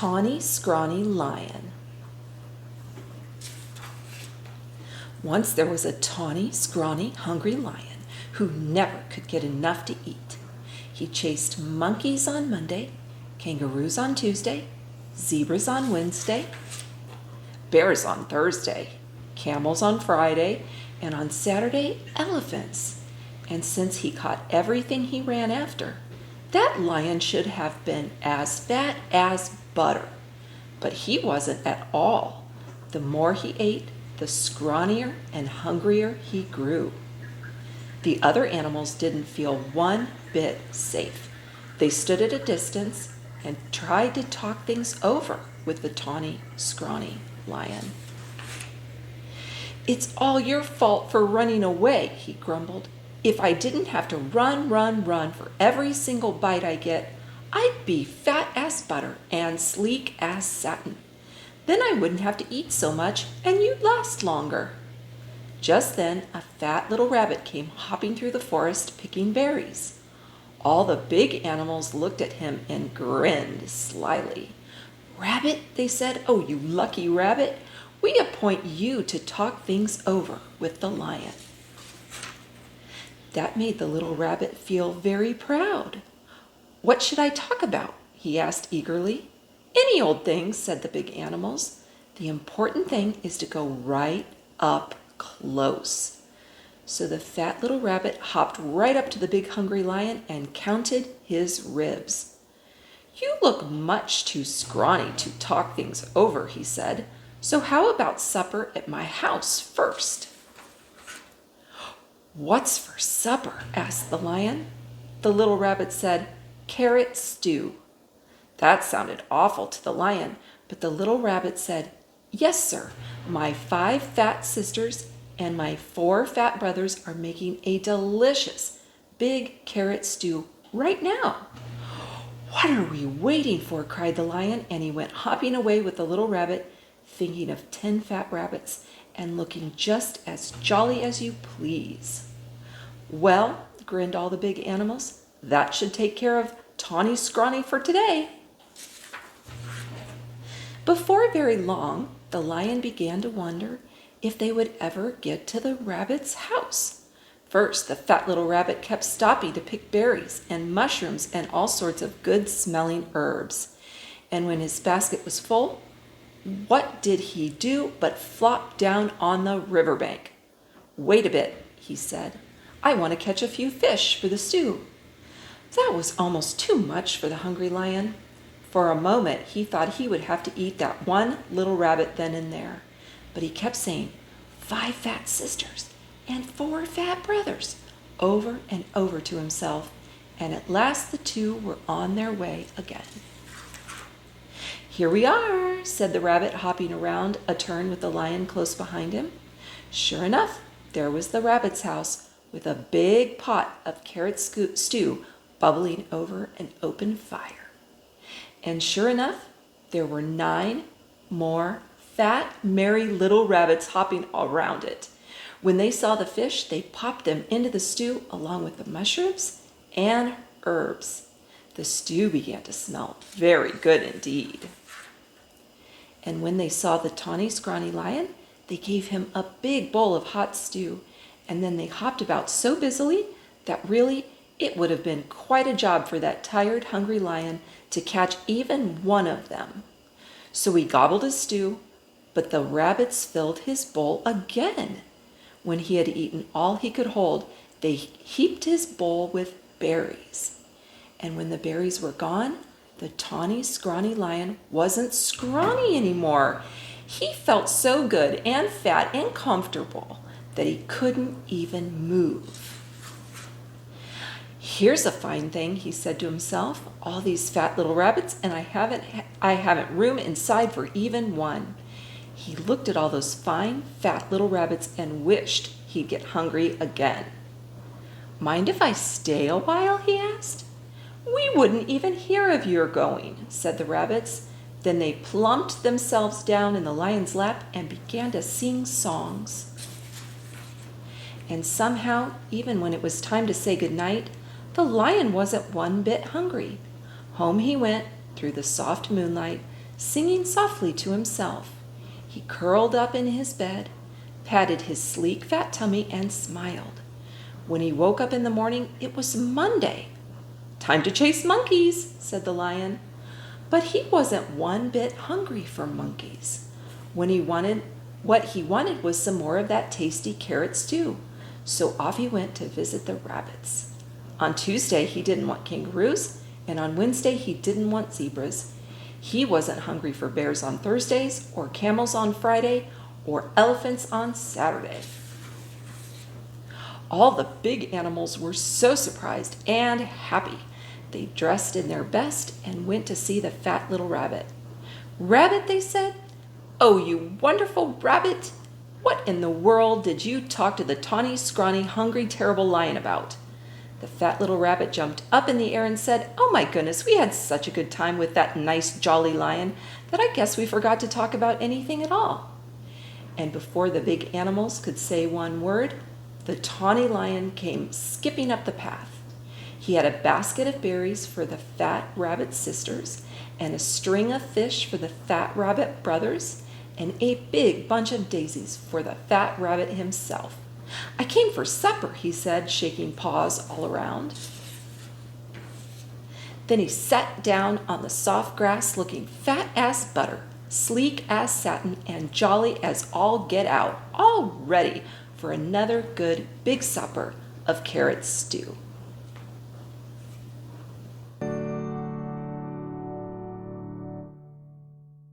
Tawny, Scrawny Lion. Once there was a tawny, scrawny, hungry lion who never could get enough to eat. He chased monkeys on Monday, kangaroos on Tuesday, zebras on Wednesday, bears on Thursday, camels on Friday, and on Saturday, elephants. And since he caught everything he ran after, that lion should have been as fat as butter. But he wasn't at all. The more he ate, the scrawnier and hungrier he grew. The other animals didn't feel one bit safe. They stood at a distance and tried to talk things over with the tawny, scrawny lion. "It's all your fault for running away," he grumbled. "If I didn't have to run for every single bite I get, I'd be fat as butter and sleek as satin. Then I wouldn't have to eat so much and you'd last longer." Just then a fat little rabbit came hopping through the forest picking berries. All the big animals looked at him and grinned slyly. "Rabbit," they said, "oh, you lucky rabbit, we appoint you to talk things over with the lion." That made the little rabbit feel very proud. "What should I talk about?" he asked eagerly. "Any old thing," said the big animals. "The important thing is to go right up close." So the fat little rabbit hopped right up to the big hungry lion and counted his ribs. "You look much too scrawny to talk things over," he said. "So how about supper at my house first?" "What's for supper?" asked the lion. The little rabbit said, "Carrot stew." That sounded awful to the lion, but the little rabbit said, "Yes, sir, my 5 fat sisters and my 4 fat brothers are making a delicious big carrot stew right now." "What are we waiting for?" cried the lion, and he went hopping away with the little rabbit, thinking of 10 fat rabbits and looking just as jolly as you please. "Well," grinned all the big animals, "that should take care of Tawny Scrawny for today." Before very long, the lion began to wonder if they would ever get to the rabbit's house. First, the fat little rabbit kept stopping to pick berries and mushrooms and all sorts of good-smelling herbs. And when his basket was full, what did he do but flop down on the riverbank? "Wait a bit," he said. "I want to catch a few fish for the stew." That was almost too much for the hungry lion. For a moment, he thought he would have to eat that one little rabbit then and there. But he kept saying, 5 fat sisters and 4 fat brothers, over and over to himself, and at last the 2 were on their way again. "Here we are," said the rabbit, hopping around a turn with the lion close behind him. Sure enough, there was the rabbit's house with a big pot of carrot stew bubbling over an open fire. And sure enough, there were 9 more fat, merry little rabbits hopping around it. When they saw the fish, they popped them into the stew along with the mushrooms and herbs. The stew began to smell very good indeed. And when they saw the tawny, scrawny lion, they gave him a big bowl of hot stew, and then they hopped about so busily that really it would have been quite a job for that tired, hungry lion to catch even one of them. So he gobbled his stew, but the rabbits filled his bowl again. When he had eaten all he could hold, they heaped his bowl with berries. And when the berries were gone, the tawny, scrawny lion wasn't scrawny anymore. He felt so good and fat and comfortable that he couldn't even move. "Here's a fine thing," he said to himself. "All these fat little rabbits, and I haven't room inside for even one." He looked at all those fine, fat little rabbits and wished he'd get hungry again. "Mind if I stay a while?" he asked. "We wouldn't even hear of your going," said the rabbits. Then they plumped themselves down in the lion's lap and began to sing songs. And somehow, even when it was time to say goodnight, the lion wasn't one bit hungry. Home he went through the soft moonlight, singing softly to himself. He curled up in his bed, patted his sleek fat tummy, and smiled. When he woke up in the morning, it was Monday. "Time to chase monkeys," said the lion. But he wasn't one bit hungry for monkeys. What he wanted was some more of that tasty carrot stew. So off he went to visit the rabbits. On Tuesday, he didn't want kangaroos, and on Wednesday, he didn't want zebras. He wasn't hungry for bears on Thursdays, or camels on Friday, or elephants on Saturday. All the big animals were so surprised and happy. They dressed in their best and went to see the fat little rabbit. "Rabbit," they said, "oh, you wonderful rabbit! What in the world did you talk to the tawny, scrawny, hungry, terrible lion about?" The fat little rabbit jumped up in the air and said, "Oh my goodness, we had such a good time with that nice, jolly lion that I guess we forgot to talk about anything at all." And before the big animals could say one word, the tawny lion came skipping up the path. He had a basket of berries for the fat rabbit sisters, and a string of fish for the fat rabbit brothers, and a big bunch of daisies for the fat rabbit himself. "I came for supper," he said, shaking paws all around. Then he sat down on the soft grass, looking fat as butter, sleek as satin, and jolly as all get out, all ready for another good big supper of carrot stew.